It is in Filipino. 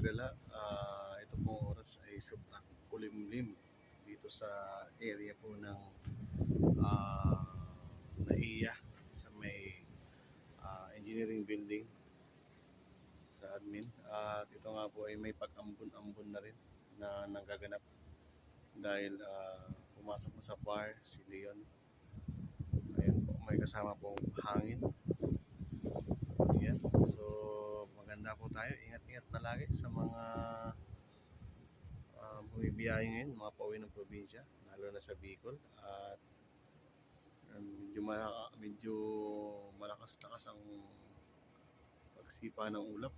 gala, ito pong oras ay sobrang kulimlim dito sa area po ng NAIA sa may engineering building sa admin. At ito nga po ay may pag-ambon-ambon na rin na nagaganap dahil pumasok na sa bar si Leon. Ayun po, may kasama pong hangin. Yan. So maganda po tayo, ingat-ingat palagi sa mga bumibiyahe ngayon, mga pauwi ng probinsya, lalo na sa Bicol. At medyo malakas-lakas ang pagsipa ng ulap.